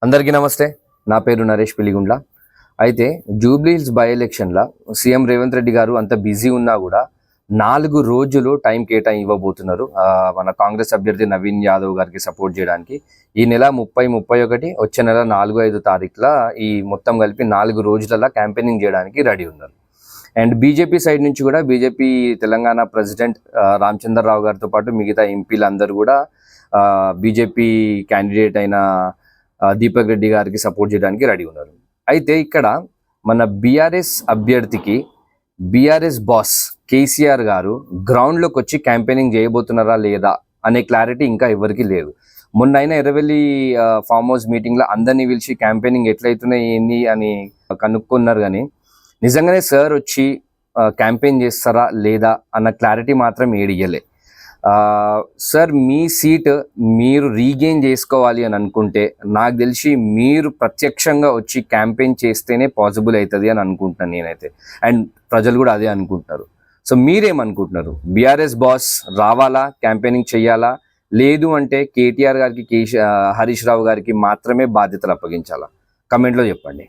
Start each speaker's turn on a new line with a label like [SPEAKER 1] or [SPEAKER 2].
[SPEAKER 1] అందరికీ నమస్తే. నా పేరు నరేష్ పిలిగుండ్ల. అయితే జూబ్లీహిల్స్ బై ఎలక్షన్లో సీఎం రేవంత్ రెడ్డి గారు అంత బిజీ ఉన్నా కూడా 4 రోజులు టైం ఇవ్వబోతున్నారు మన కాంగ్రెస్ అభ్యర్థి నవీన్ యాదవ్ గారికి సపోర్ట్ చేయడానికి. ఈ నెల 30, 31, వచ్చే నెల 4, 5 తారీఖుల ఈ మొత్తం కలిపి 4 రోజులలో క్యాంపెయినింగ్ చేయడానికి రెడీ ఉన్నారు. అండ్ బీజేపీ సైడ్ నుంచి కూడా బీజేపీ తెలంగాణ ప్రెసిడెంట్ రామచంద్రరావు గారితో పాటు మిగతా ఎంపీలు అందరూ కూడా బీజేపీ క్యాండిడేట్ అయిన దీపక్ రెడ్డి గారికి సపోర్ట్ చేయడానికి రెడీ ఉన్నారు. అయితే ఇక్కడ మన బీఆర్ఎస్ అభ్యర్థికి బీఆర్ఎస్ బాస్ కేసీఆర్ గారు గ్రౌండ్లోకి వచ్చి క్యాంపెయినింగ్ చేయబోతున్నారా లేదా అనే క్లారిటీ ఇంకా ఎవరికి లేదు. మొన్న అయినా ఎర్రవెల్లి ఫామ్ హౌస్ మీటింగ్లో అందరినీ పిలిచి క్యాంపెయినింగ్ ఎట్లయితున్నాయి ఏంది అని కనుక్కున్నారు, కానీ నిజంగానే సార్ వచ్చి క్యాంపెయిన్ చేస్తారా లేదా అన్న క్లారిటీ మాత్రం ఏడియలే. సార్ మీ సీట్ మీరు రీగెయిన్ చేసుకోవాలి అని అనుకుంటే నాకు తెలిసి మీరు ప్రత్యక్షంగా వచ్చి క్యాంపెయిన్ చేస్తేనే పాసిబుల్ అవుతుంది అని అనుకుంటున్నాను నేనైతే. అండ్ ప్రజలు కూడా అదే అనుకుంటున్నారు. సో మీరేమనుకుంటున్నారు? బీఆర్ఎస్ బాస్ రావాలా, క్యాంపెయినింగ్ చేయాలా, లేదు అంటే కేటీఆర్ గారికి హరీష్ రావు గారికి మాత్రమే బాధ్యతలు అప్పగించాలా? కమెంట్లో చెప్పండి.